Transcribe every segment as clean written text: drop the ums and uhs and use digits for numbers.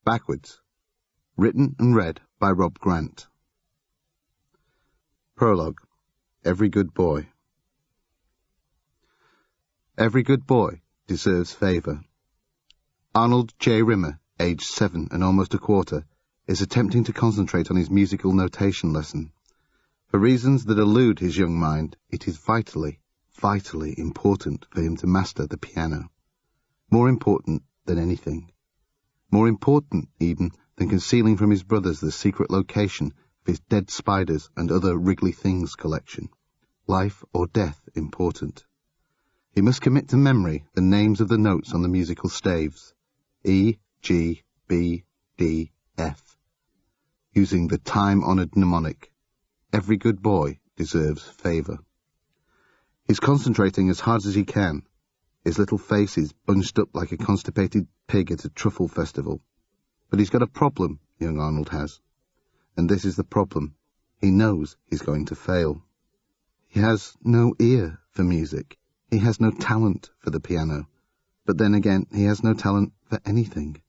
backwards. Written and read by Rob Grant. Prologue. Every good boy. Every good boy deserves favour. Arnold J. Rimmer, aged 7 and almost a quarter, is attempting to concentrate on his musical notation lesson. For reasons that elude his young mind, it is vitally important for him to master the piano. More important than anything. More important, even, than concealing from his brothers the secret location of his dead spiders and other wriggly things collection. Life or death important. He must commit to memory the names of the notes on the musical staves. E, G, B, D, F. Using the time-honoured mnemonic. Every good boy deserves favour. He's concentrating as hard as he can. His little face is bunched up like a constipated pig at a truffle festival. But he's got a problem, young Arnold has. And this is the problem. He knows he's going to fail. He has no ear for music. He has no talent for the piano. But then again, he has no talent for anything.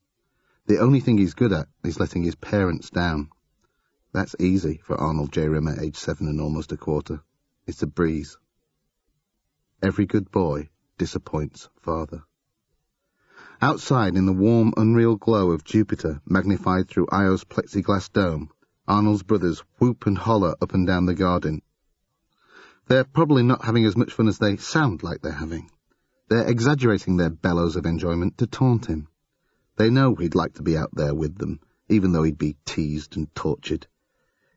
The only thing he's good at is letting his parents down. That's easy for Arnold J. Rimmer, aged 7 and almost a quarter. It's a breeze. Every good boy disappoints father. Outside, in the warm, unreal glow of Jupiter, magnified through Io's plexiglass dome, Arnold's brothers whoop and holler up and down the garden. They're probably not having as much fun as they sound like they're having. They're exaggerating their bellows of enjoyment to taunt him. They know he'd like to be out there with them, even though he'd be teased and tortured.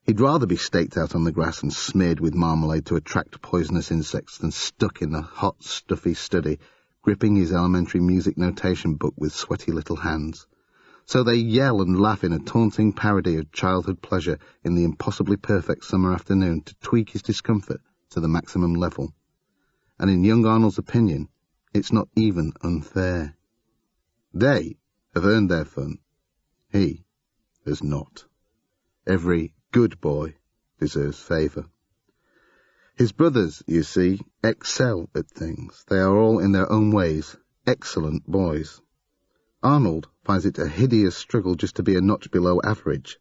He'd rather be staked out on the grass and smeared with marmalade to attract poisonous insects than stuck in a hot, stuffy study, gripping his elementary music notation book with sweaty little hands. So they yell and laugh in a taunting parody of childhood pleasure in the impossibly perfect summer afternoon to tweak his discomfort to the maximum level. And in young Arnold's opinion, it's not even unfair. They have earned their fun. He has not. Every good boy deserves favour. His brothers, you see, excel at things. They are all, in their own ways, excellent boys. Arnold finds it a hideous struggle just to be a notch below average.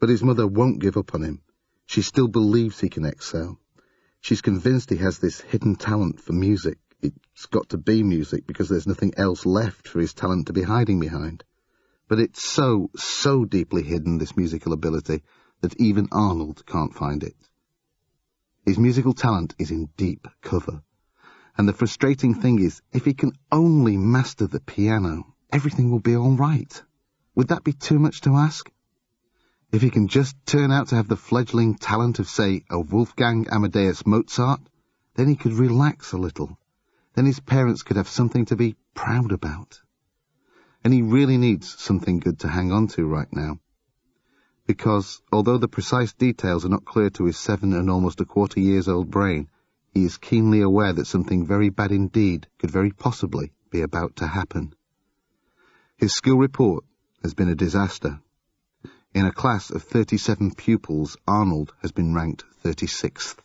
But his mother won't give up on him. She still believes he can excel. She's convinced he has this hidden talent for music. It's got to be music because there's nothing else left for his talent to be hiding behind. But it's so deeply hidden, this musical ability, that even Arnold can't find it. His musical talent is in deep cover. And the frustrating thing is, if he can only master the piano, everything will be all right. Would that be too much to ask? If he can just turn out to have the fledgling talent of, say, a Wolfgang Amadeus Mozart, then he could relax a little. Then his parents could have something to be proud about. And he really needs something good to hang on to right now. Because, although the precise details are not clear to his 7 and almost a quarter years old brain, he is keenly aware that something very bad indeed could very possibly be about to happen. His school report has been a disaster. In a class of 37 pupils, Arnold has been ranked 36th.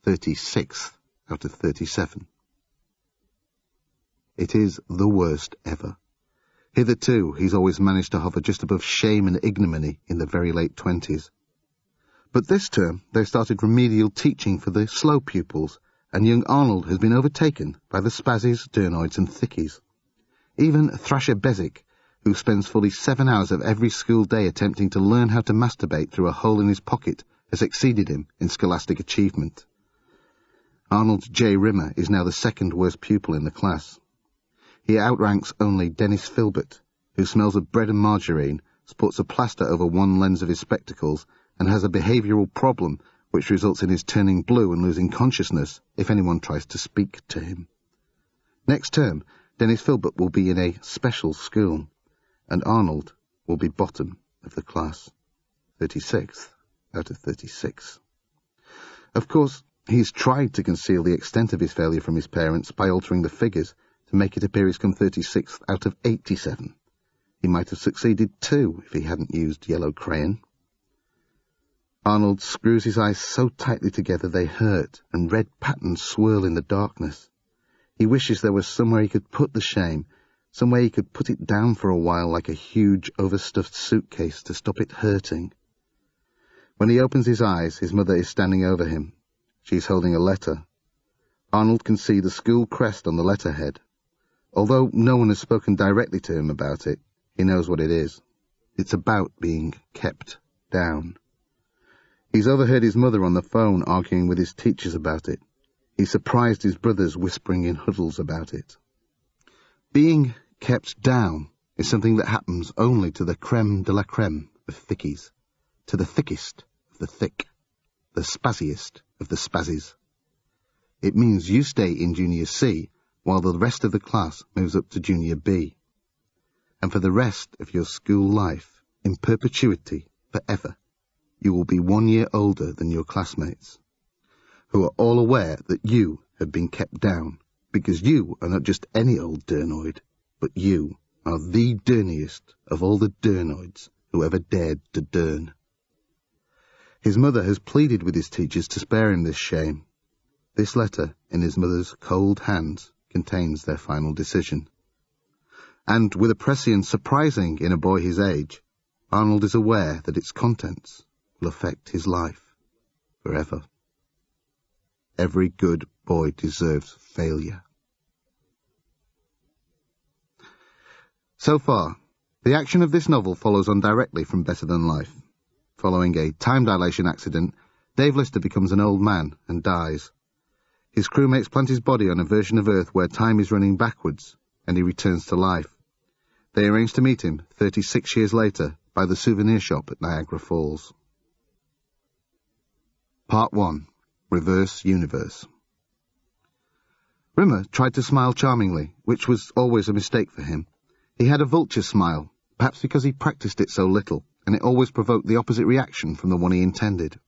36th out of 37. It is the worst ever. Hitherto, he's always managed to hover just above shame and ignominy in the very late 20s. But this term, they've started remedial teaching for the slow pupils, and young Arnold has been overtaken by the spazzies, durnoids and thickies. Even Thrasher Bezic, who spends fully 7 hours of every school day attempting to learn how to masturbate through a hole in his pocket, has exceeded him in scholastic achievement. Arnold J. Rimmer is now the second worst pupil in the class. He outranks only Dennis Filbert, who smells of bread and margarine, sports a plaster over one lens of his spectacles, and has a behavioural problem which results in his turning blue and losing consciousness if anyone tries to speak to him. Next term, Dennis Filbert will be in a special school, and Arnold will be bottom of the class, 36th out of 36. Of course, he's tried to conceal the extent of his failure from his parents by altering the figures to make it appear he's come 36th out of 87. He might have succeeded too if he hadn't used yellow crayon. Arnold screws his eyes so tightly together they hurt, and red patterns swirl in the darkness. He wishes there was somewhere he could put the shame, Some way he could put it down for a while like a huge, overstuffed suitcase to stop it hurting. When he opens his eyes, his mother is standing over him. She's holding a letter. Arnold can see the school crest on the letterhead. Although no one has spoken directly to him about it, he knows what it is. It's about being kept down. He's overheard his mother on the phone arguing with his teachers about it. He surprised his brothers whispering in huddles about it. Being kept down is something that happens only to the creme de la creme of thickies, to the thickest of the thick, the spazziest of the spazzes. It means you stay in Junior C while the rest of the class moves up to Junior B. And for the rest of your school life, in perpetuity, forever, you will be 1 year older than your classmates, who are all aware that you have been kept down, because you are not just any old dernoid, but you are the derniest of all the dernoids who ever dared to dern. His mother has pleaded with his teachers to spare him this shame. This letter, in his mother's cold hands, contains their final decision. And with a prescience surprising in a boy his age, Arnold is aware that its contents will affect his life forever. Every good boy deserves failure. So far, the action of this novel follows on directly from Better Than Life. Following a time dilation accident, Dave Lister becomes an old man and dies. His crewmates plant his body on a version of Earth where time is running backwards, and he returns to life. They arrange to meet him 36 years later by the souvenir shop at Niagara Falls. Part 1. Reverse Universe. Rimmer tried to smile charmingly, which was always a mistake for him. He had a vulture smile, perhaps because he practiced it so little, and it always provoked the opposite reaction from the one he intended.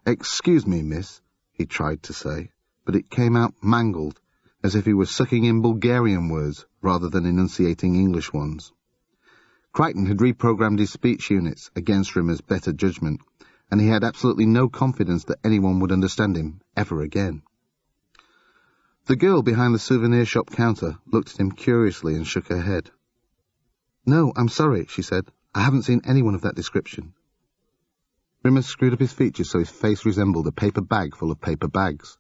"Excuse me, miss," he tried to say, but it came out mangled, as if he were sucking in Bulgarian words rather than enunciating English ones. Crichton had reprogrammed his speech units against Rimmer's better judgment, and he had absolutely no confidence that anyone would understand him ever again. The girl behind the souvenir shop counter looked at him curiously and shook her head. "No, I'm sorry," she said. "I haven't seen anyone of that description." Rimmer screwed up his features so his face resembled a paper bag full of paper bags.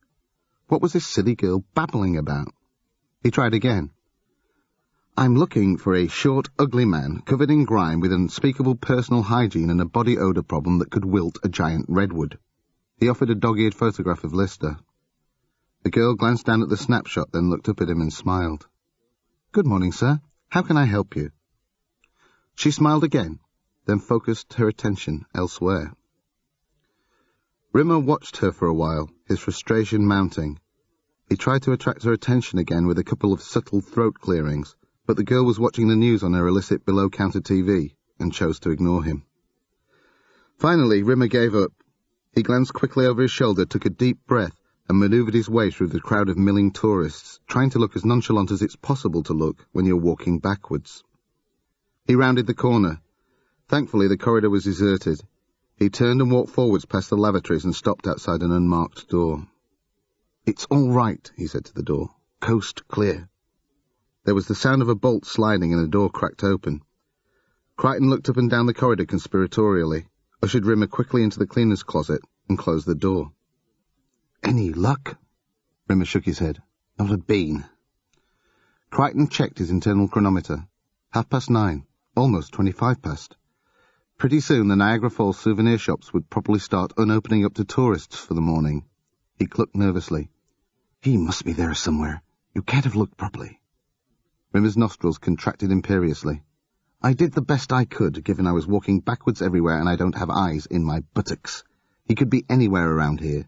What was this silly girl babbling about? He tried again. "I'm looking for a short, ugly man covered in grime with unspeakable personal hygiene and a body odour problem that could wilt a giant redwood." He offered a dog-eared photograph of Lister. The girl glanced down at the snapshot, then looked up at him and smiled. "Good morning, sir. How can I help you?" She smiled again, then focused her attention elsewhere. Rimmer watched her for a while, his frustration mounting. He tried to attract her attention again with a couple of subtle throat clearings, but the girl was watching the news on her illicit below-counter TV and chose to ignore him. Finally, Rimmer gave up. He glanced quickly over his shoulder, took a deep breath, and manoeuvred his way through the crowd of milling tourists, trying to look as nonchalant as it's possible to look when you're walking backwards. He rounded the corner. Thankfully, the corridor was deserted. He turned and walked forwards past the lavatories and stopped outside an unmarked door. "It's all right," he said to the door. "Coast clear." There was the sound of a bolt sliding and the door cracked open. Crichton looked up and down the corridor conspiratorially, ushered Rimmer quickly into the cleaner's closet, and closed the door. "Any luck?" Rimmer shook his head. "Not a bean." Crichton checked his internal chronometer. 9:30, almost 25 past. Pretty soon the Niagara Falls souvenir shops would probably start unopening up to tourists for the morning. He clucked nervously. "He must be there somewhere. You can't have looked properly." Rimmer's nostrils contracted imperiously. "I did the best I could, given I was walking backwards everywhere and I don't have eyes in my buttocks. He could be anywhere around here."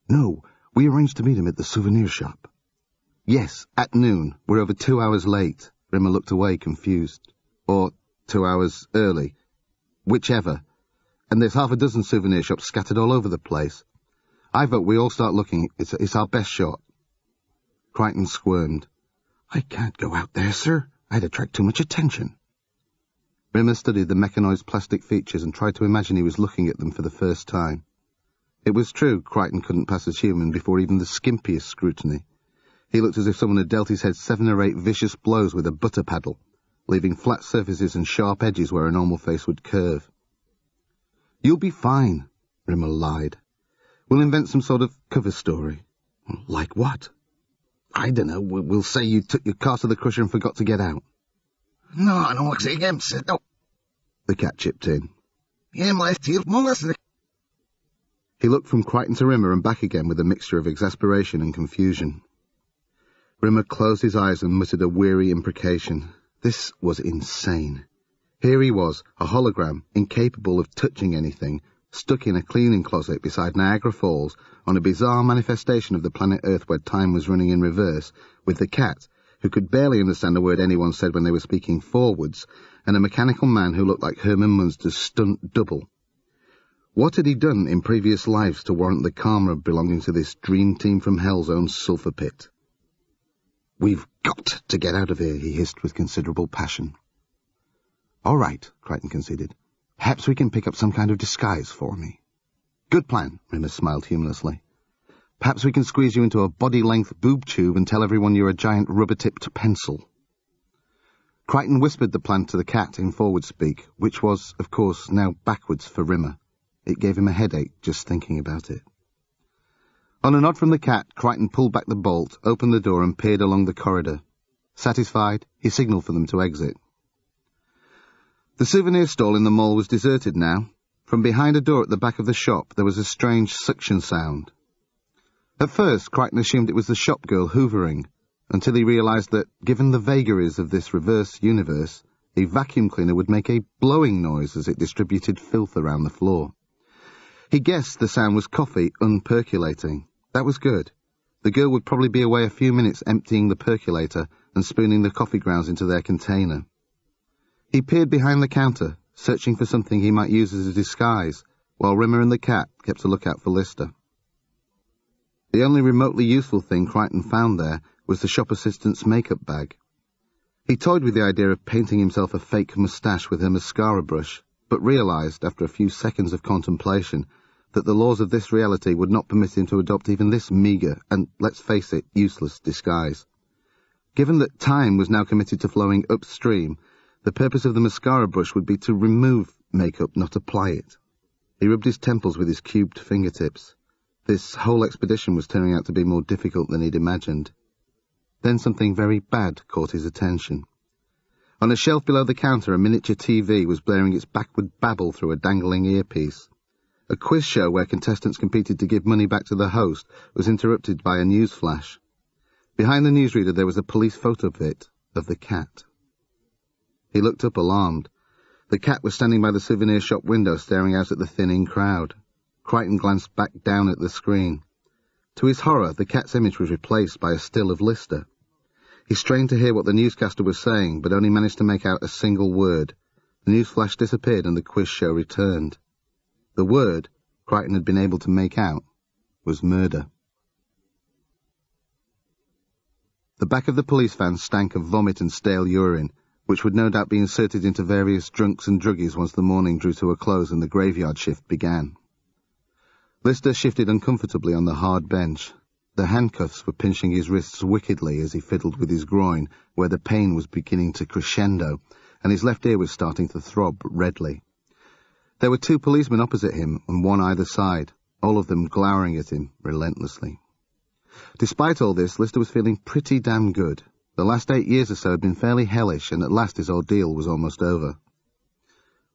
"No, we arranged to meet him at the souvenir shop." "Yes, at noon. We're over 2 hours late." Rimmer looked away, confused. "Or 2 hours early. Whichever. And there's half a dozen souvenir shops scattered all over the place. I vote we all start looking. It's our best shot." Crichton squirmed. "I can't go out there, sir. I'd attract too much attention." Rimmer studied the mechanized plastic features and tried to imagine he was looking at them for the first time. It was true Crichton couldn't pass as human before even the skimpiest scrutiny. He looked as if someone had dealt his head 7 or 8 vicious blows with a butter paddle, leaving flat surfaces and sharp edges where a normal face would curve. "You'll be fine," Rimmer lied. "We'll invent some sort of cover story." "Like what?" "I dunno. We'll say you took your car to the crusher and forgot to get out." "No, I don't want to say again, no." The cat chipped in. He looked from Crichton to Rimmer and back again with a mixture of exasperation and confusion. Rimmer closed his eyes and muttered a weary imprecation. This was insane. Here he was, a hologram, incapable of touching anything, stuck in a cleaning closet beside Niagara Falls on a bizarre manifestation of the planet Earth where time was running in reverse, with the cat, who could barely understand a word anyone said when they were speaking forwards, and a mechanical man who looked like Herman Munster's stunt double. What had he done in previous lives to warrant the karma belonging to this dream team from hell's own sulphur pit? "We've got to get out of here," he hissed with considerable passion. "All right," Crichton conceded. "Perhaps we can pick up some kind of disguise for me." "Good plan," Rimmer smiled humorously. "Perhaps we can squeeze you into a body-length boob tube and tell everyone you're a giant rubber-tipped pencil." Crichton whispered the plan to the cat in forward speak, which was, of course, now backwards for Rimmer. It gave him a headache just thinking about it. On a nod from the cat, Crichton pulled back the bolt, opened the door and peered along the corridor. Satisfied, he signalled for them to exit. The souvenir stall in the mall was deserted now. From behind a door at the back of the shop there was a strange suction sound. At first, Crichton assumed it was the shop girl hoovering, until he realised that, given the vagaries of this reverse universe, a vacuum cleaner would make a blowing noise as it distributed filth around the floor. He guessed the sound was coffee unpercolating. That was good. The girl would probably be away a few minutes emptying the percolator and spooning the coffee grounds into their container. He peered behind the counter, searching for something he might use as a disguise, while Rimmer and the cat kept a lookout for Lister. The only remotely useful thing Crichton found there was the shop assistant's makeup bag. He toyed with the idea of painting himself a fake moustache with a mascara brush, but realised, after a few seconds of contemplation, that the laws of this reality would not permit him to adopt even this meagre and, let's face it, useless disguise. Given that time was now committed to flowing upstream, the purpose of the mascara brush would be to remove makeup, not apply it. He rubbed his temples with his cubed fingertips. This whole expedition was turning out to be more difficult than he'd imagined. Then something very bad caught his attention. On a shelf below the counter, a miniature TV was blaring its backward babble through a dangling earpiece. A quiz show where contestants competed to give money back to the host was interrupted by a news flash. Behind the newsreader there was a police photo pit of the cat. He looked up alarmed. The cat was standing by the souvenir shop window staring out at the thinning crowd. Crichton glanced back down at the screen. To his horror, the cat's image was replaced by a still of Lister. He strained to hear what the newscaster was saying, but only managed to make out a single word. The news flash disappeared and the quiz show returned. The word Crichton had been able to make out was murder. The back of the police van stank of vomit and stale urine, which would no doubt be inserted into various drunks and druggies once the morning drew to a close and the graveyard shift began. Lister shifted uncomfortably on the hard bench. The handcuffs were pinching his wrists wickedly as he fiddled with his groin, where the pain was beginning to crescendo, and his left ear was starting to throb redly. There were 2 policemen opposite him, and one either side, all of them glowering at him relentlessly. Despite all this, Lister was feeling pretty damn good. The last 8 years or so had been fairly hellish, and at last his ordeal was almost over.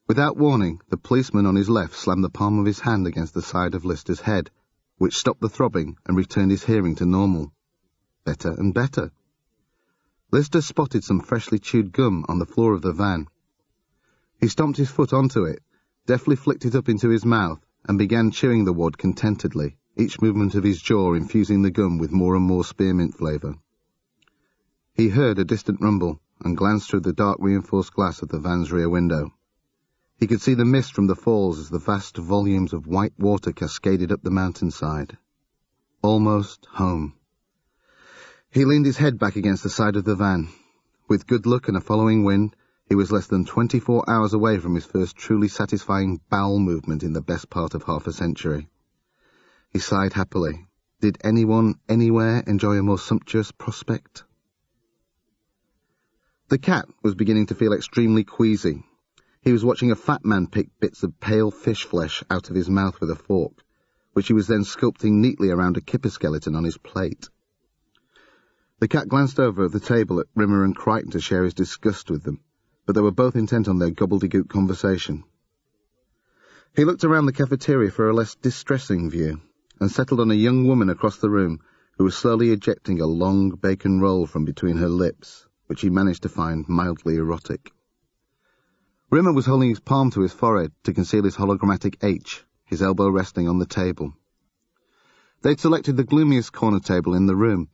Without warning, the policeman on his left slammed the palm of his hand against the side of Lister's head, which stopped the throbbing and returned his hearing to normal. Better and better. Lister spotted some freshly chewed gum on the floor of the van. He stomped his foot onto it, deftly flicked it up into his mouth, and began chewing the wad contentedly, each movement of his jaw infusing the gum with more and more spearmint flavour. He heard a distant rumble and glanced through the dark reinforced glass of the van's rear window. He could see the mist from the falls as the vast volumes of white water cascaded up the mountainside. Almost home. He leaned his head back against the side of the van. With good luck and a following wind, he was less than 24 hours away from his first truly satisfying bowel movement in the best part of half a century. He sighed happily. Did anyone, anywhere, enjoy a more sumptuous prospect? The cat was beginning to feel extremely queasy. He was watching a fat man pick bits of pale fish flesh out of his mouth with a fork, which he was then sculpting neatly around a kipper skeleton on his plate. The cat glanced over at the table at Rimmer and Crichton to share his disgust with them, but they were both intent on their gobbledygook conversation. He looked around the cafeteria for a less distressing view, and settled on a young woman across the room who was slowly ejecting a long bacon roll from between her lips, which he managed to find mildly erotic. Rimmer was holding his palm to his forehead to conceal his hologrammatic H, his elbow resting on the table. They'd selected the gloomiest corner table in the room,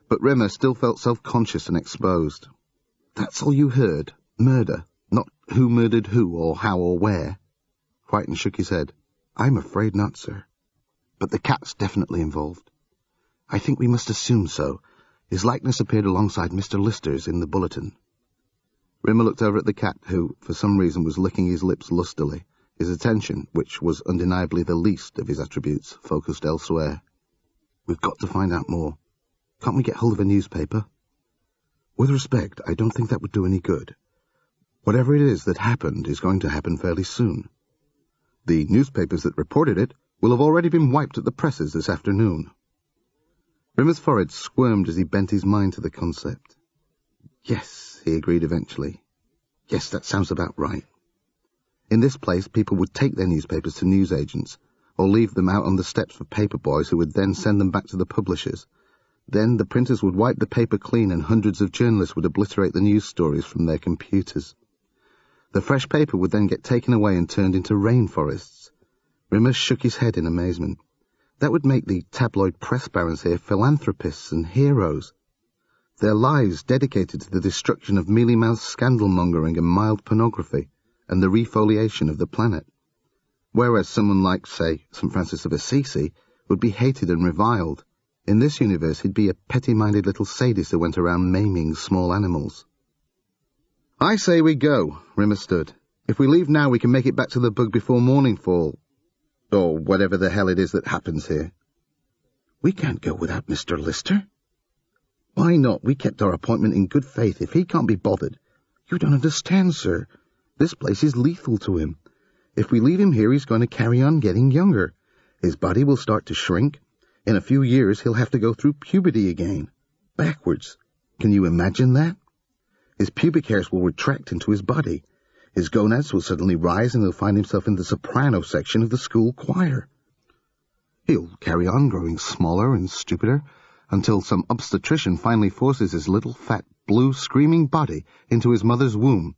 but Rimmer still felt self-conscious and exposed. "That's all you heard? Murder? Not who murdered who, or how or where?" Crichton shook his head. "I'm afraid not, sir. But the cat's definitely involved. I think we must assume so. His likeness appeared alongside Mr. Lister's in the bulletin." Rimmer looked over at the cat, who, for some reason, was licking his lips lustily, his attention, which was undeniably the least of his attributes, focused elsewhere. "We've got to find out more. Can't we get hold of a newspaper?" "With respect, I don't think that would do any good. Whatever it is that happened is going to happen fairly soon. The newspapers that reported it will have already been wiped at the presses this afternoon." Rimmer's forehead squirmed as he bent his mind to the concept. "Yes," he agreed eventually. "Yes, that sounds about right. In this place, people would take their newspapers to newsagents, or leave them out on the steps for paper boys who would then send them back to the publishers. Then the printers would wipe the paper clean and hundreds of journalists would obliterate the news stories from their computers. The fresh paper would then get taken away and turned into rainforests." Rimmer shook his head in amazement. "That would make the tabloid press barons here philanthropists and heroes. Their lives dedicated to the destruction of mealy-mouthed scandal-mongering and mild pornography, and the refoliation of the planet. Whereas someone like, say, St. Francis of Assisi would be hated and reviled. In this universe he'd be a petty-minded little sadist who went around maiming small animals." "I say we go," Rimmer stood. "If we leave now we can make it back to the bug before morning fall. Or whatever the hell it is that happens here." "We can't go without Mr. Lister." "Why not? We kept our appointment in good faith. If he can't be bothered—" "You don't understand, sir. This place is lethal to him. If we leave him here, he's going to carry on getting younger. His body will start to shrink. In a few years, he'll have to go through puberty again. Backwards. Can you imagine that? His pubic hairs will retract into his body. His gonads will suddenly rise and he'll find himself in the soprano section of the school choir. He'll carry on growing smaller and stupider until some obstetrician finally forces his little fat blue screaming body into his mother's womb,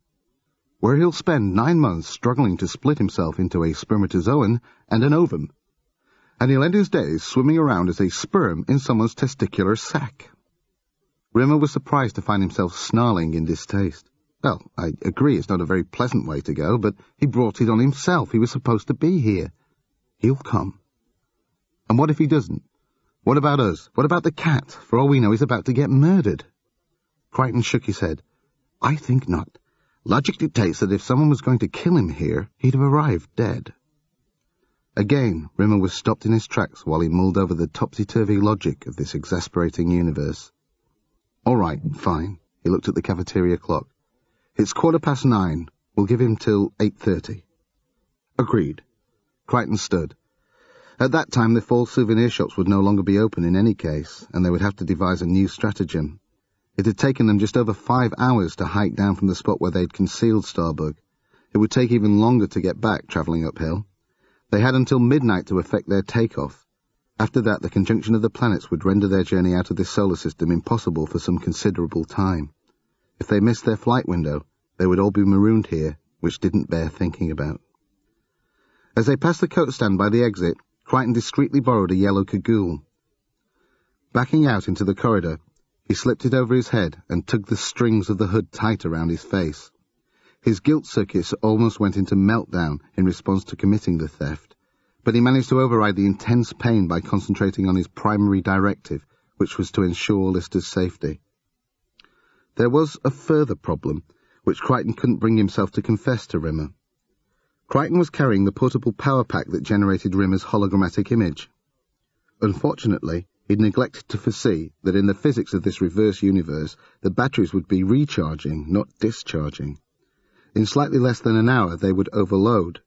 where he'll spend 9 months struggling to split himself into a spermatozoan and an ovum, and he'll end his days swimming around as a sperm in someone's testicular sac." Rimmer was surprised to find himself snarling in distaste. Well, I agree it's not a very pleasant way to go, but he brought it on himself. He was supposed to be here. He'll come. And what if he doesn't? What about us? What about the cat? For all we know, he's about to get murdered. Crichton shook his head. "I think not. Logic dictates that if someone was going to kill him here, he'd have arrived dead." Again, Rimmer was stopped in his tracks while he mulled over the topsy-turvy logic of this exasperating universe. "All right, fine." He looked at the cafeteria clock. "It's 9:15. We'll give him till 8:30. "Agreed." Crichton stood. At that time, the fall souvenir shops would no longer be open in any case, and they would have to devise a new stratagem. It had taken them just over 5 hours to hike down from the spot where they'd concealed Starbug. It would take even longer to get back, travelling uphill. They had until midnight to effect their takeoff. After that, the conjunction of the planets would render their journey out of this solar system impossible for some considerable time. If they missed their flight window, they would all be marooned here, which didn't bear thinking about. As they passed the coat stand by the exit, Crichton discreetly borrowed a yellow cagoule. Backing out into the corridor, he slipped it over his head and tugged the strings of the hood tight around his face. His guilt circuits almost went into meltdown in response to committing the theft, but he managed to override the intense pain by concentrating on his primary directive, which was to ensure Lister's safety. There was a further problem, which Crichton couldn't bring himself to confess to Rimmer. Crichton was carrying the portable power pack that generated Rimmer's hologrammatic image. Unfortunately, he'd neglected to foresee that in the physics of this reverse universe, the batteries would be recharging, not discharging. In slightly less than an hour, they would overload,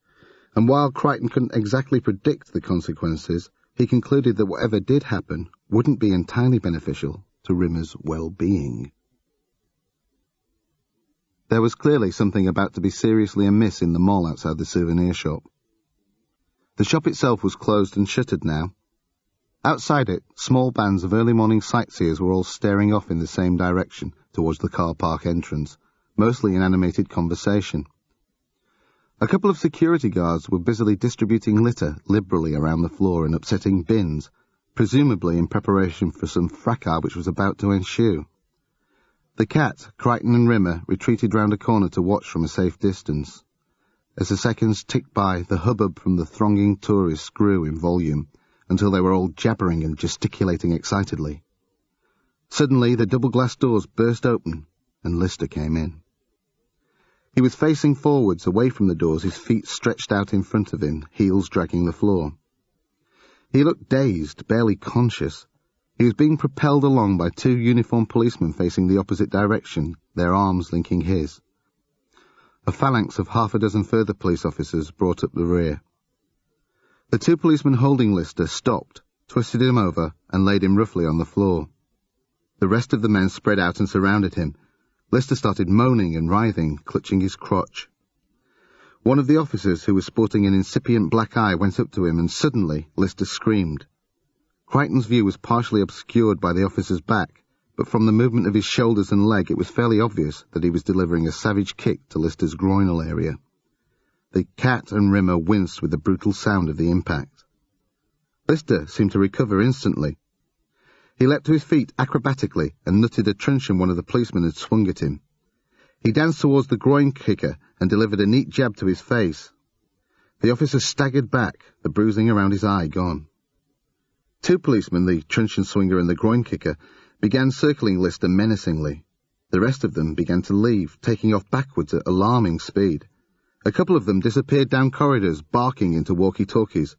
and while Crichton couldn't exactly predict the consequences, he concluded that whatever did happen wouldn't be entirely beneficial to Rimmer's well-being. There was clearly something about to be seriously amiss in the mall outside the souvenir shop. The shop itself was closed and shuttered now. Outside it, small bands of early-morning sightseers were all staring off in the same direction towards the car park entrance, mostly in animated conversation. A couple of security guards were busily distributing litter liberally around the floor and upsetting bins, presumably in preparation for some fracas which was about to ensue. The Cat, Crichton and Rimmer retreated round a corner to watch from a safe distance. As the seconds ticked by, the hubbub from the thronging tourists grew in volume, until they were all jabbering and gesticulating excitedly. Suddenly, the double-glass doors burst open, and Lister came in. He was facing forwards, away from the doors, his feet stretched out in front of him, heels dragging the floor. He looked dazed, barely conscious. He was being propelled along by two uniformed policemen facing the opposite direction, their arms linking his. A phalanx of half a dozen further police officers brought up the rear. The two policemen holding Lister stopped, twisted him over, and laid him roughly on the floor. The rest of the men spread out and surrounded him. Lister started moaning and writhing, clutching his crotch. One of the officers, who was sporting an incipient black eye, went up to him, and suddenly Lister screamed. Crichton's view was partially obscured by the officer's back, but from the movement of his shoulders and leg it was fairly obvious that he was delivering a savage kick to Lister's groinal area. The Cat and Rimmer winced with the brutal sound of the impact. Lister seemed to recover instantly. He leapt to his feet acrobatically and nutted a truncheon one of the policemen had swung at him. He danced towards the groin kicker and delivered a neat jab to his face. The officer staggered back, the bruising around his eye gone. Two policemen, the truncheon swinger and the groin kicker, began circling Lister menacingly. The rest of them began to leave, taking off backwards at alarming speed. A couple of them disappeared down corridors, barking into walkie-talkies.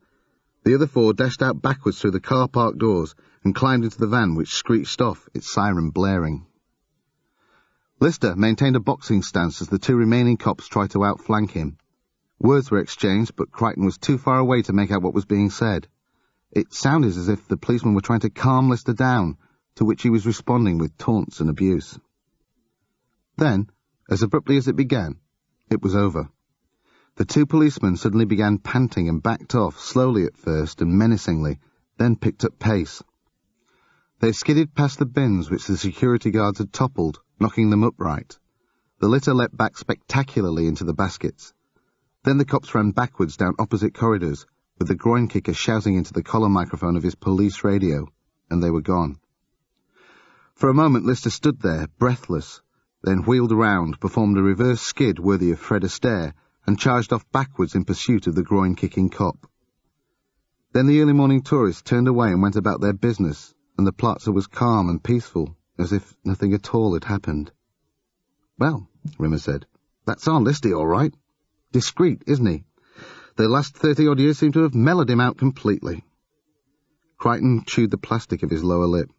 The other four dashed out backwards through the car park doors and climbed into the van, which screeched off, its siren blaring. Lister maintained a boxing stance as the two remaining cops tried to outflank him. Words were exchanged, but Crichton was too far away to make out what was being said. It sounded as if the policemen were trying to calm Lister down, to which he was responding with taunts and abuse. Then, as abruptly as it began, it was over. The two policemen suddenly began panting and backed off, slowly at first and menacingly, then picked up pace. They skidded past the bins which the security guards had toppled, knocking them upright. The litter leapt back spectacularly into the baskets. Then the cops ran backwards down opposite corridors, with the groin kicker shouting into the collar microphone of his police radio, and they were gone. For a moment Lister stood there, breathless, then wheeled around, performed a reverse skid worthy of Fred Astaire, and charged off backwards in pursuit of the groin-kicking cop. Then the early-morning tourists turned away and went about their business, and the plaza was calm and peaceful, as if nothing at all had happened. "Well," Rimmer said, "that's our Listy, all right. Discreet, isn't he? The last 30-odd years seem to have mellowed him out completely." Crichton chewed the plastic of his lower lip.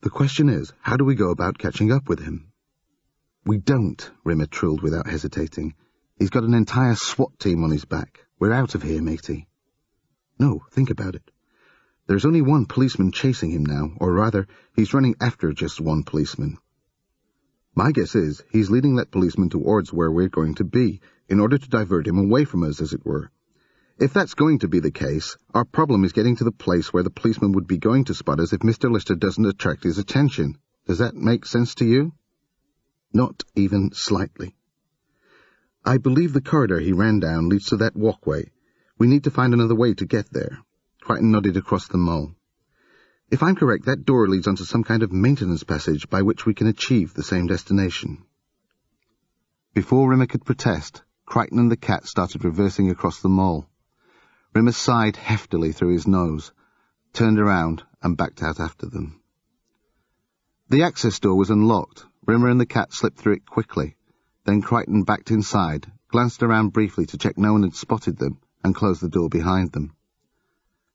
"The question is, how do we go about catching up with him?" "We don't," Rimmer trilled without hesitating. "He's got an entire SWAT team on his back. We're out of here, matey." "No, think about it. There's only one policeman chasing him now, or rather, he's running after just one policeman. My guess is he's leading that policeman towards where we're going to be, in order to divert him away from us, as it were. If that's going to be the case, our problem is getting to the place where the policeman would be going to spot us if Mr. Lister doesn't attract his attention. Does that make sense to you?" "Not even slightly." "I believe the corridor he ran down leads to that walkway. We need to find another way to get there." Crichton nodded across the mall. "If I'm correct, that door leads onto some kind of maintenance passage by which we can achieve the same destination." Before Rimmer could protest, Crichton and the Cat started reversing across the mall. Rimmer sighed heftily through his nose, turned around, and backed out after them. The access door was unlocked. Rimmer and the Cat slipped through it quickly. Then Crichton backed inside, glanced around briefly to check no one had spotted them, and closed the door behind them.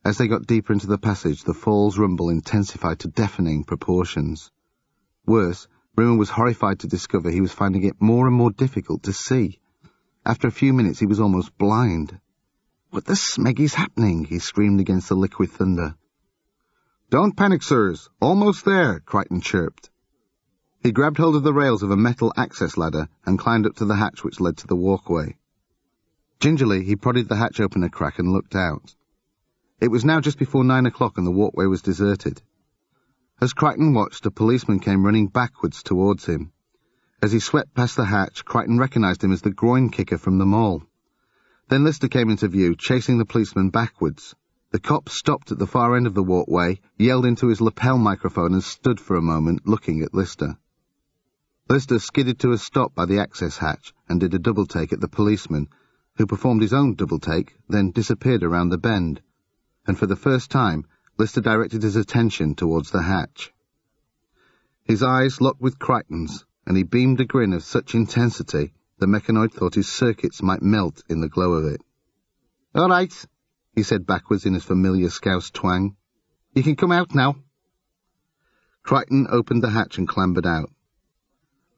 As they got deeper into the passage, the fall's rumble intensified to deafening proportions. Worse, Rimmer was horrified to discover he was finding it more and more difficult to see. After a few minutes, he was almost blind. "What the smeggy's happening?" he screamed against the liquid thunder. "Don't panic, sirs. Almost there," Crichton chirped. He grabbed hold of the rails of a metal access ladder and climbed up to the hatch which led to the walkway. Gingerly, he prodded the hatch open a crack and looked out. It was now just before 9 o'clock and the walkway was deserted. As Crichton watched, a policeman came running backwards towards him. As he swept past the hatch, Crichton recognised him as the groin kicker from the mall. Then Lister came into view, chasing the policeman backwards. The cop stopped at the far end of the walkway, yelled into his lapel microphone and stood for a moment, looking at Lister. Lister skidded to a stop by the access hatch and did a double-take at the policeman, who performed his own double-take, then disappeared around the bend. And for the first time, Lister directed his attention towards the hatch. His eyes locked with Crichton's, and he beamed a grin of such intensity the mechanoid thought his circuits might melt in the glow of it. "All right," he said backwards in his familiar Scouse twang. "You can come out now." Crichton opened the hatch and clambered out.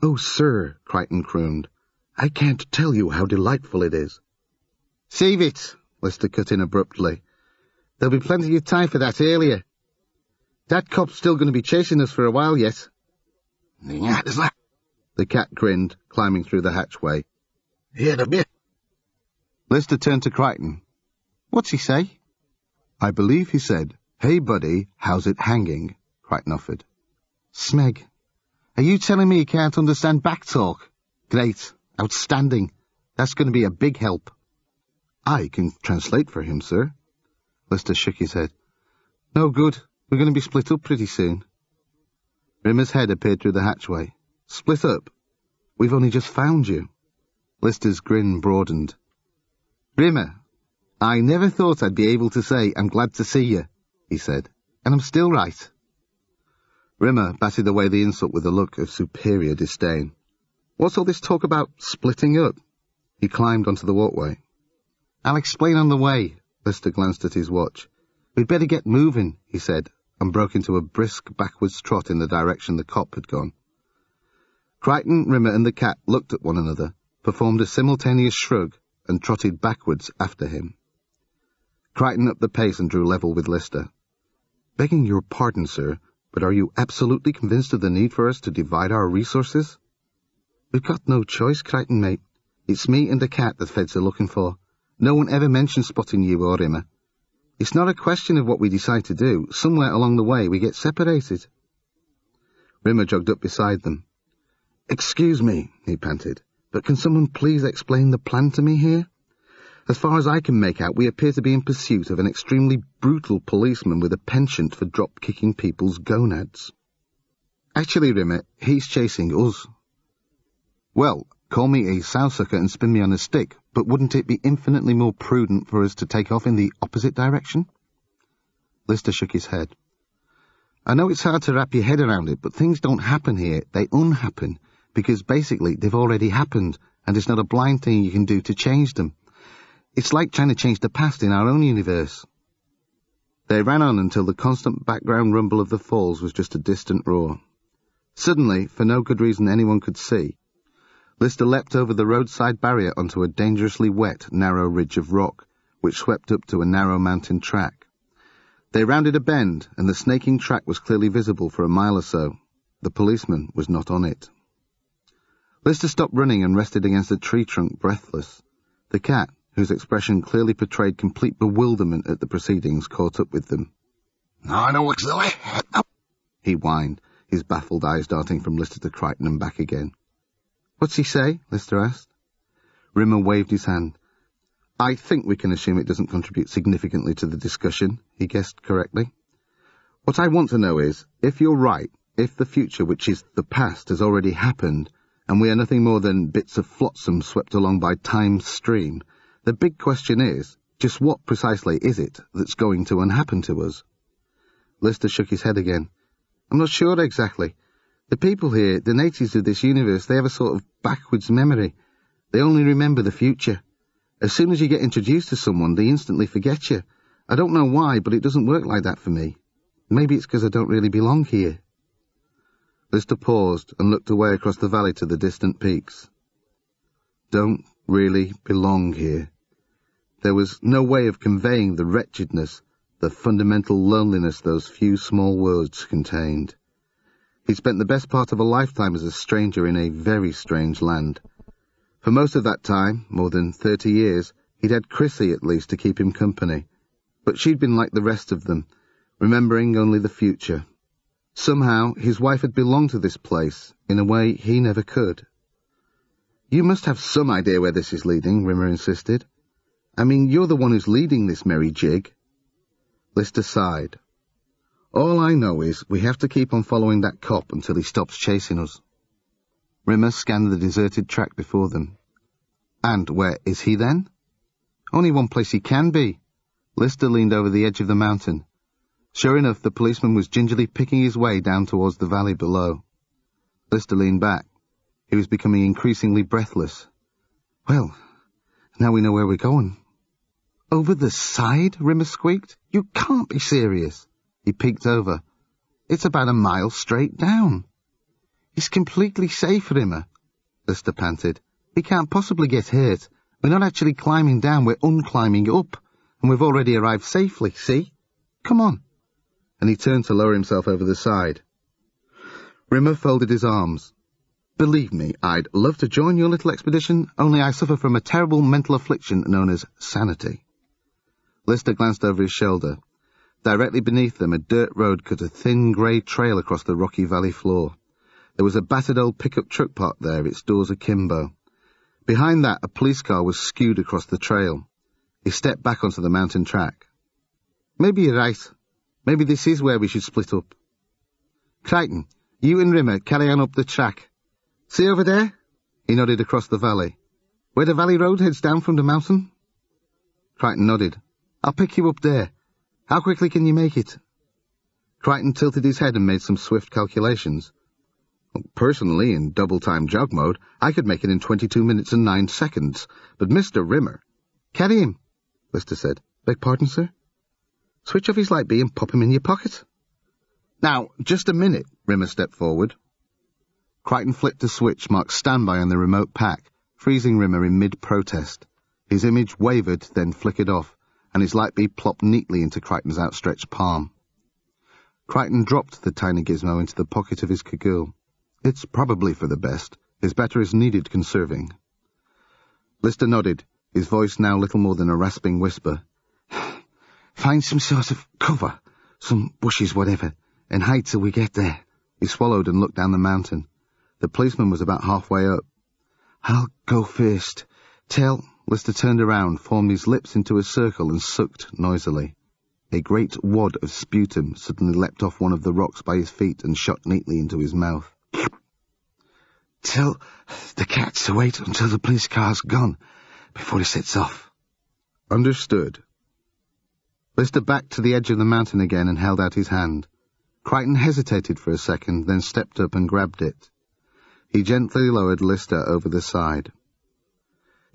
"Oh, sir," Crichton crooned, "I can't tell you how delightful it is." "Save it," Lister cut in abruptly. "There'll be plenty of time for that earlier. That cop's still going to be chasing us for a while yet." "Ja, is that?" The cat grinned, climbing through the hatchway. "Here to be." Lister turned to Crichton. "What's he say?" "I believe he said, 'Hey, buddy, how's it hanging?'" Crichton offered. "Smeg, are you telling me you can't understand backtalk? Great. Outstanding. That's going to be a big help." "I can translate for him, sir." Lister shook his head. "No good. We're going to be split up pretty soon." Rimmer's head appeared through the hatchway. "Split up? We've only just found you." Lister's grin broadened. "Rimmer, I never thought I'd be able to say, 'I'm glad to see you,'" he said. "And I'm still right." Rimmer batted away the insult with a look of superior disdain. "What's all this talk about splitting up?" He climbed onto the walkway. "I'll explain on the way." Lister glanced at his watch. "We'd better get moving," he said, and broke into a brisk backwards trot in the direction the cop had gone. Crichton, Rimmer, and the cat looked at one another, performed a simultaneous shrug, and trotted backwards after him. Crichton upped the pace and drew level with Lister. "Begging your pardon, sir, but are you absolutely convinced of the need for us to divide our resources?" "We've got no choice, Crichton, mate. It's me and the cat that feds are looking for. No one ever mentioned spotting you or Rimmer. It's not a question of what we decide to do. Somewhere along the way we get separated." Rimmer jogged up beside them. "Excuse me," he panted, "but can someone please explain the plan to me here? As far as I can make out, we appear to be in pursuit of an extremely brutal policeman with a penchant for drop-kicking people's gonads." "Actually, Rimmer, he's chasing us." "Well, call me a sowsucker and spin me on a stick, but wouldn't it be infinitely more prudent for us to take off in the opposite direction?" Lister shook his head. "I know it's hard to wrap your head around it, but things don't happen here, they unhappen, because basically they've already happened, and it's not a blind thing you can do to change them. It's like trying to change the past in our own universe." They ran on until the constant background rumble of the falls was just a distant roar. Suddenly, for no good reason anyone could see, Lister leapt over the roadside barrier onto a dangerously wet, narrow ridge of rock, which swept up to a narrow mountain track. They rounded a bend, and the snaking track was clearly visible for a mile or so. The policeman was not on it. Lister stopped running and rested against a tree trunk, breathless. The cat, whose expression clearly portrayed complete bewilderment at the proceedings, caught up with them. "No, what's the way?" he whined, his baffled eyes darting from Lister to Crichton and back again. "What's he say?" Lister asked. Rimmer waved his hand. "I think we can assume it doesn't contribute significantly to the discussion," he guessed correctly. "What I want to know is, if you're right, if the future, which is the past, has already happened, and we are nothing more than bits of flotsam swept along by time's stream, the big question is, just what precisely is it that's going to unhappen to us?" Lister shook his head again. "I'm not sure exactly. The people here, the natives of this universe, they have a sort of backwards memory. They only remember the future. As soon as you get introduced to someone, they instantly forget you, I don't know why, but it doesn't work like that for me. Maybe it's because I don't really belong here." Lister paused and looked away across the valley to the distant peaks. Don't really belong here. There was no way of conveying the wretchedness, the fundamental loneliness those few small words contained. He spent the best part of a lifetime as a stranger in a very strange land. For most of that time, more than 30 years, he'd had Chrissy at least to keep him company. But she'd been like the rest of them, remembering only the future. Somehow, his wife had belonged to this place, in a way he never could. "You must have some idea where this is leading," Rimmer insisted. "I mean, you're the one who's leading this merry jig." Lister sighed. "All I know is we have to keep on following that cop until he stops chasing us." Rimmer scanned the deserted track before them. "And where is he then?" "Only one place he can be." Lister leaned over the edge of the mountain. Sure enough, the policeman was gingerly picking his way down towards the valley below. Lister leaned back. He was becoming increasingly breathless. "Well, now we know where we're going." "Over the side?" Rimmer squeaked. "You can't be serious." He peeked over. "It's about a mile straight down." "It's completely safe, Rimmer," Lister panted. "We can't possibly get hurt. We're not actually climbing down, we're unclimbing up, and we've already arrived safely, see? Come on." And he turned to lower himself over the side. Rimmer folded his arms. "Believe me, I'd love to join your little expedition, only I suffer from a terrible mental affliction known as sanity." Lister glanced over his shoulder. Directly beneath them, a dirt road cut a thin grey trail across the rocky valley floor. There was a battered old pickup truck parked there, its doors akimbo. Behind that, a police car was skewed across the trail. He stepped back onto the mountain track. "Maybe you're right. Maybe this is where we should split up. Crichton, you and Rimmer carry on up the track. See over there?" He nodded across the valley. "Where the valley road heads down from the mountain?" Crichton nodded. "I'll pick you up there. How quickly can you make it?" Crichton tilted his head and made some swift calculations. "Well, personally, in double-time jog mode, I could make it in 22 minutes and 9 seconds. But Mr. Rimmer—" "Carry him," Lister said. "Beg pardon, sir?" "Switch off his light bee and pop him in your pocket." "Now, just a minute," Rimmer stepped forward. Crichton flicked a switch marked standby on the remote pack, freezing Rimmer in mid-protest. His image wavered, then flickered off, and his light bee plopped neatly into Crichton's outstretched palm. Crichton dropped the tiny gizmo into the pocket of his cagoule. "It's probably for the best. His batteries needed conserving." Lister nodded, his voice now little more than a rasping whisper. "Find some sort of cover, some bushes, whatever, and hide till we get there." He swallowed and looked down the mountain. The policeman was about halfway up. "I'll go first. Tell—" Lister turned around, formed his lips into a circle and sucked noisily. A great wad of sputum suddenly leapt off one of the rocks by his feet and shot neatly into his mouth. "Tell the cats to wait until the police car's gone, before he sets off." "Understood." Lister backed to the edge of the mountain again and held out his hand. Crichton hesitated for a second, then stepped up and grabbed it. He gently lowered Lister over the side.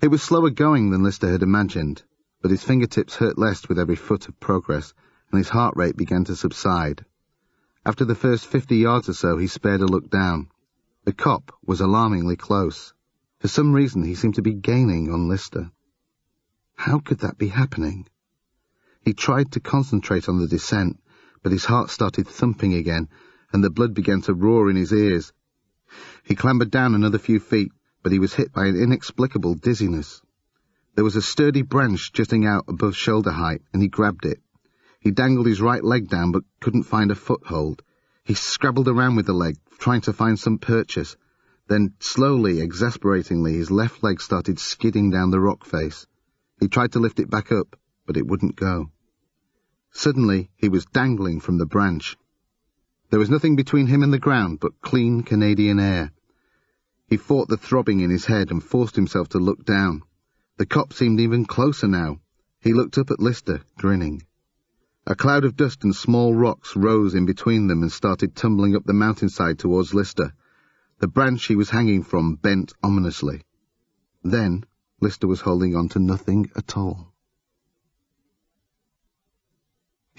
It was slower going than Lister had imagined, but his fingertips hurt less with every foot of progress, and his heart rate began to subside. After the first 50 yards or so, he spared a look down. The cop was alarmingly close. For some reason, he seemed to be gaining on Lister. How could that be happening? He tried to concentrate on the descent, but his heart started thumping again, and the blood began to roar in his ears. He clambered down another few feet, but he was hit by an inexplicable dizziness. There was a sturdy branch jutting out above shoulder height, and he grabbed it. He dangled his right leg down, but couldn't find a foothold. He scrabbled around with the leg, trying to find some purchase. Then, slowly, exasperatingly, his left leg started skidding down the rock face. He tried to lift it back up, but it wouldn't go. Suddenly, he was dangling from the branch. There was nothing between him and the ground but clean Canadian air. He fought the throbbing in his head and forced himself to look down. The cop seemed even closer now. He looked up at Lister, grinning. A cloud of dust and small rocks rose in between them and started tumbling up the mountainside towards Lister. The branch he was hanging from bent ominously. Then, Lister was holding on to nothing at all.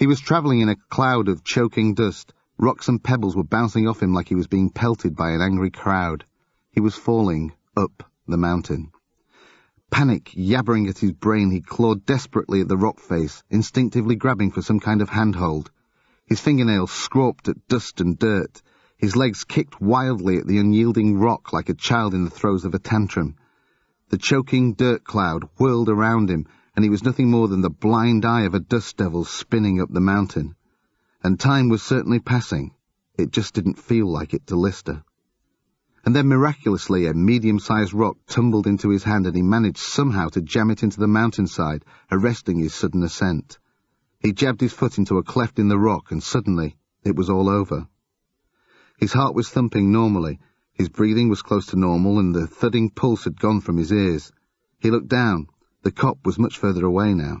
He was travelling in a cloud of choking dust. Rocks and pebbles were bouncing off him like he was being pelted by an angry crowd. He was falling up the mountain. Panic yabbering at his brain, he clawed desperately at the rock face, instinctively grabbing for some kind of handhold. His fingernails scraped at dust and dirt. His legs kicked wildly at the unyielding rock like a child in the throes of a tantrum. The choking dirt cloud whirled around him, and he was nothing more than the blind eye of a dust devil spinning up the mountain. And time was certainly passing. It just didn't feel like it to Lister. And then miraculously a medium-sized rock tumbled into his hand, and he managed somehow to jam it into the mountainside, arresting his sudden ascent. He jabbed his foot into a cleft in the rock, and suddenly it was all over. His heart was thumping normally, his breathing was close to normal, and the thudding pulse had gone from his ears. He looked down. The cop was much further away now.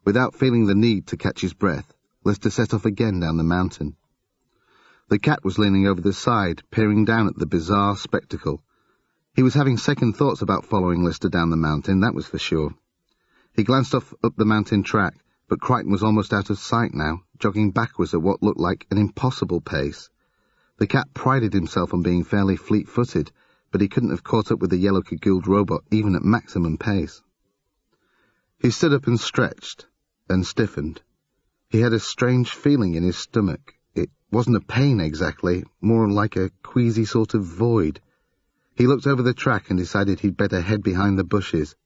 Without feeling the need to catch his breath, Lister set off again down the mountain. The cat was leaning over the side, peering down at the bizarre spectacle. He was having second thoughts about following Lister down the mountain, that was for sure. He glanced off up the mountain track, but Crichton was almost out of sight now, jogging backwards at what looked like an impossible pace. The cat prided himself on being fairly fleet-footed, but he couldn't have caught up with the yellow-cagouled robot even at maximum pace. He stood up and stretched, and stiffened. He had a strange feeling in his stomach. It wasn't a pain exactly, more like a queasy sort of void. He looked over the track and decided he'd better head behind the bushes.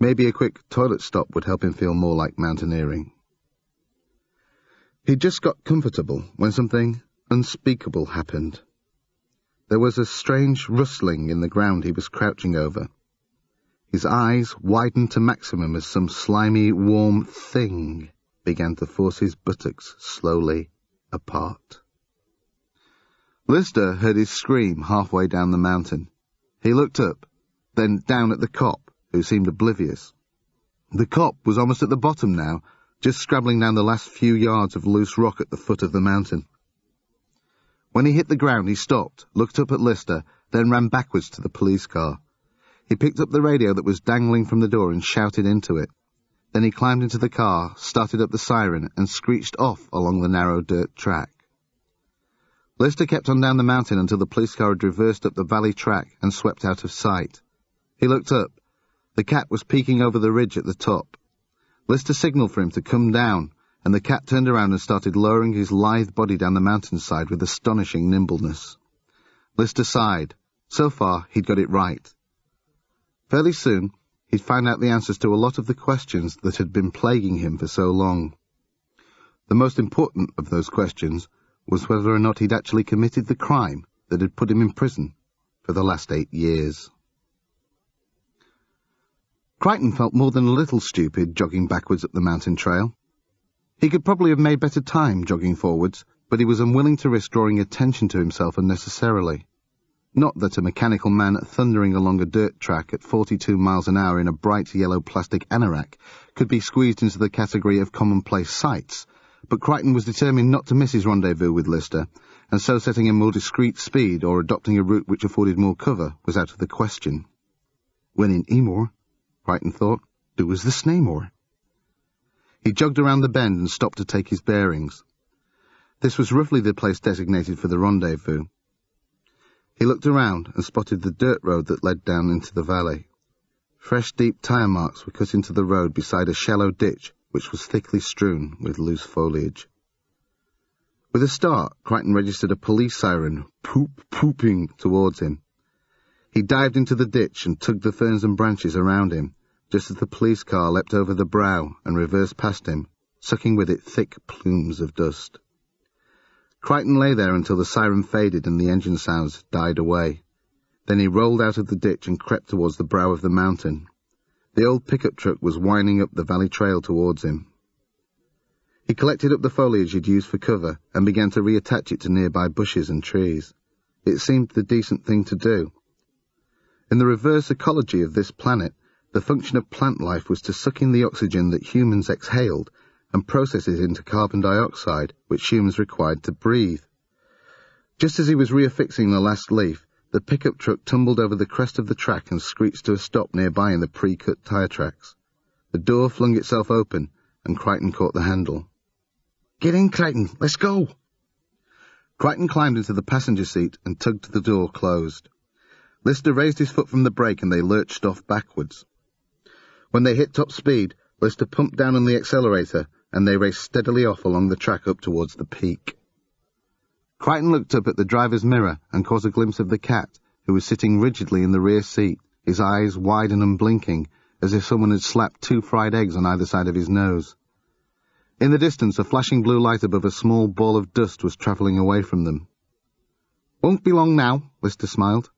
Maybe a quick toilet stop would help him feel more like mountaineering. He'd just got comfortable when something unspeakable happened. There was a strange rustling in the ground he was crouching over. His eyes widened to maximum as some slimy, warm thing began to force his buttocks slowly apart. Lister heard his scream halfway down the mountain. He looked up, then down at the cop, who seemed oblivious. The cop was almost at the bottom now, just scrabbling down the last few yards of loose rock at the foot of the mountain. When he hit the ground, he stopped, looked up at Lister, then ran backwards to the police car. He picked up the radio that was dangling from the door and shouted into it. Then he climbed into the car, started up the siren, and screeched off along the narrow dirt track. Lister kept on down the mountain until the police car had reversed up the valley track and swept out of sight. He looked up. The cat was peeking over the ridge at the top. Lister signalled for him to come down, and the cat turned around and started lowering his lithe body down the mountainside with astonishing nimbleness. Lister sighed. So far, he'd got it right. Fairly soon, he'd found out the answers to a lot of the questions that had been plaguing him for so long. The most important of those questions was whether or not he'd actually committed the crime that had put him in prison for the last 8 years. Crichton felt more than a little stupid jogging backwards up the mountain trail. He could probably have made better time jogging forwards, but he was unwilling to risk drawing attention to himself unnecessarily. Not that a mechanical man thundering along a dirt track at 42 miles an hour in a bright yellow plastic anorak could be squeezed into the category of commonplace sights, but Crichton was determined not to miss his rendezvous with Lister, and so setting a more discreet speed or adopting a route which afforded more cover was out of the question. When in Emor, Crichton thought, do as the Snaymore. He jogged around the bend and stopped to take his bearings. This was roughly the place designated for the rendezvous. He looked around and spotted the dirt road that led down into the valley. Fresh, deep tyre marks were cut into the road beside a shallow ditch which was thickly strewn with loose foliage. With a start, Crichton registered a police siren, pooping towards him. He dived into the ditch and tugged the ferns and branches around him, just as the police car leapt over the brow and reversed past him, sucking with it thick plumes of dust. Crichton lay there until the siren faded and the engine sounds died away. Then he rolled out of the ditch and crept towards the brow of the mountain. The old pickup truck was winding up the valley trail towards him. He collected up the foliage he'd used for cover and began to reattach it to nearby bushes and trees. It seemed the decent thing to do. In the reverse ecology of this planet, the function of plant life was to suck in the oxygen that humans exhaled and process it into carbon dioxide, which humans required to breathe. Just as he was reaffixing the last leaf, the pickup truck tumbled over the crest of the track and screeched to a stop nearby in the pre-cut tyre tracks. The door flung itself open, and Crichton caught the handle. Get in, Crichton. Let's go. Crichton climbed into the passenger seat and tugged the door closed. Lister raised his foot from the brake and they lurched off backwards. When they hit top speed, Lister pumped down on the accelerator and they raced steadily off along the track up towards the peak. Crichton looked up at the driver's mirror and caught a glimpse of the cat, who was sitting rigidly in the rear seat, his eyes wide and unblinking, as if someone had slapped 2 fried eggs on either side of his nose. In the distance, a flashing blue light above a small ball of dust was travelling away from them. "Won't be long now," Lister smiled.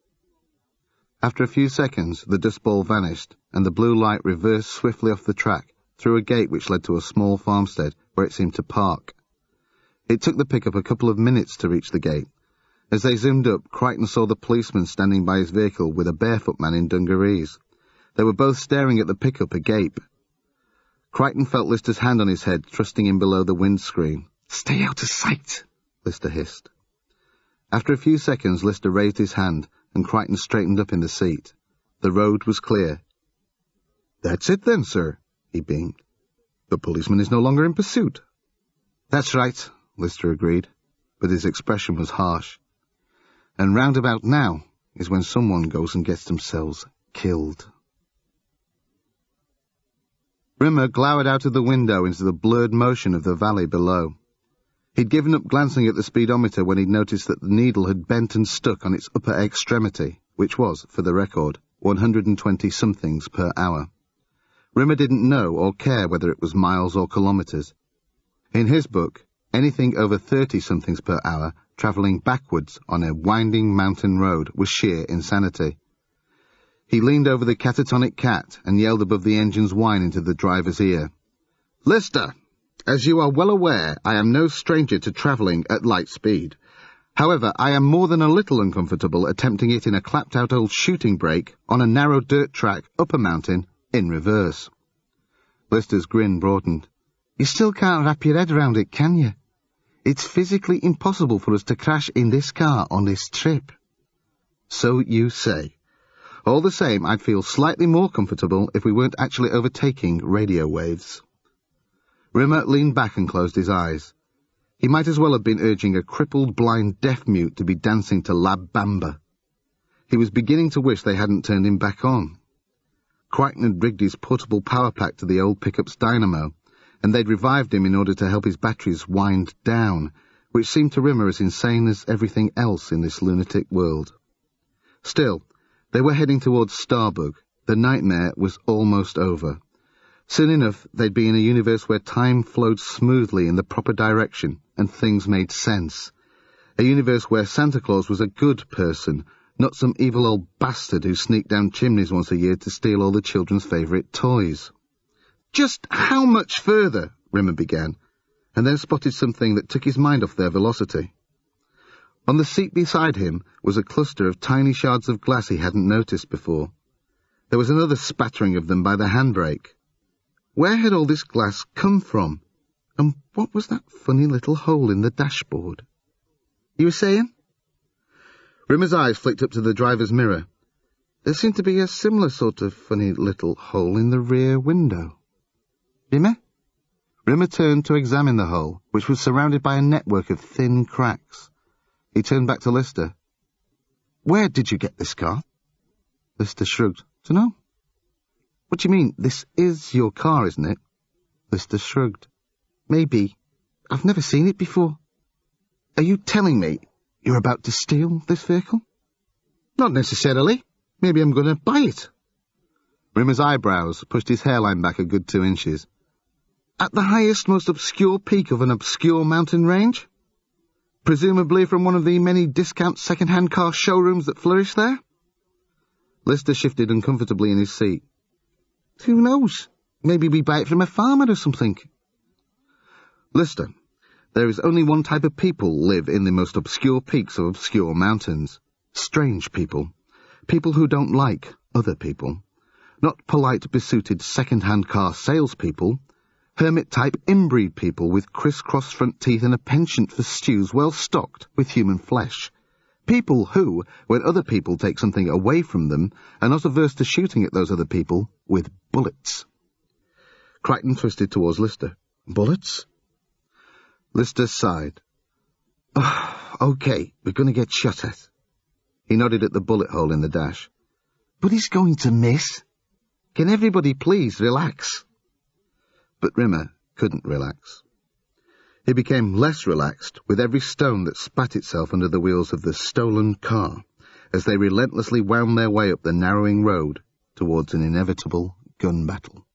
After a few seconds, the dust ball vanished, and the blue light reversed swiftly off the track, through a gate which led to a small farmstead, where it seemed to park. It took the pickup a couple of minutes to reach the gate. As they zoomed up, Crichton saw the policeman standing by his vehicle with a barefoot man in dungarees. They were both staring at the pickup agape. Crichton felt Lister's hand on his head, thrusting him below the windscreen. "Stay out of sight," Lister hissed. After a few seconds, Lister raised his hand, and Crichton straightened up in the seat. The road was clear. "That's it then, sir," he beamed. "The policeman is no longer in pursuit." "That's right," Lister agreed, but his expression was harsh. "And round about now is when someone goes and gets themselves killed." Rimmer glowered out of the window into the blurred motion of the valley below. He'd given up glancing at the speedometer when he'd noticed that the needle had bent and stuck on its upper extremity, which was, for the record, 120-somethings per hour. Rimmer didn't know or care whether it was miles or kilometres. In his book, anything over 30-somethings per hour travelling backwards on a winding mountain road was sheer insanity. He leaned over the catatonic cat and yelled above the engine's whine into the driver's ear. "Lister, as you are well aware, I am no stranger to travelling at light speed. However, I am more than a little uncomfortable attempting it in a clapped-out old shooting brake on a narrow dirt track up a mountain in reverse." Lister's grin broadened. "You still can't wrap your head around it, can you? It's physically impossible for us to crash in this car on this trip." "So you say. All the same, I'd feel slightly more comfortable if we weren't actually overtaking radio waves." Rimmer leaned back and closed his eyes. He might as well have been urging a crippled blind deaf-mute to be dancing to La Bamba. He was beginning to wish they hadn't turned him back on. Crichton had rigged his portable power pack to the old pickup's dynamo, and they'd revived him in order to help his batteries wind down, which seemed to Rimmer as insane as everything else in this lunatic world. Still, they were heading towards Starbug. The nightmare was almost over. Soon enough, they'd be in a universe where time flowed smoothly in the proper direction and things made sense. A universe where Santa Claus was a good person, not some evil old bastard who sneaked down chimneys once a year to steal all the children's favourite toys. "Just how much further?" Rimmer began, and then spotted something that took his mind off their velocity. On the seat beside him was a cluster of tiny shards of glass he hadn't noticed before. There was another spattering of them by the handbrake. Where had all this glass come from? And what was that funny little hole in the dashboard? "You were saying?" Rimmer's eyes flicked up to the driver's mirror. There seemed to be a similar sort of funny little hole in the rear window. "Rimmer?" Rimmer turned to examine the hole, which was surrounded by a network of thin cracks. He turned back to Lister. "Where did you get this car?" Lister shrugged. "Dunno." "What do you mean? This is your car, isn't it?" Lister shrugged. "Maybe. I've never seen it before." "Are you telling me you're about to steal this vehicle?" "Not necessarily. Maybe I'm going to buy it." Rimmer's eyebrows pushed his hairline back a good 2 inches. "At the highest, most obscure peak of an obscure mountain range? Presumably from one of the many discount second-hand car showrooms that flourish there?" Lister shifted uncomfortably in his seat. "Who knows? Maybe we buy it from a farmer or something." "Lister, there is only one type of people live in the most obscure peaks of obscure mountains. Strange people. People who don't like other people. Not polite, besuited second-hand car salespeople. Hermit-type inbreed people with criss-cross front teeth and a penchant for stews well stocked with human flesh. People who, when other people take something away from them, are not averse to shooting at those other people with bullets." Crichton twisted towards Lister. "Bullets?" Lister sighed. Oh, OK, we're going to get shot at. He nodded at the bullet hole in the dash. But he's going to miss. Can everybody please relax? But Rimmer couldn't relax. He became less relaxed with every stone that spat itself under the wheels of the stolen car as they relentlessly wound their way up the narrowing road towards an inevitable gun battle.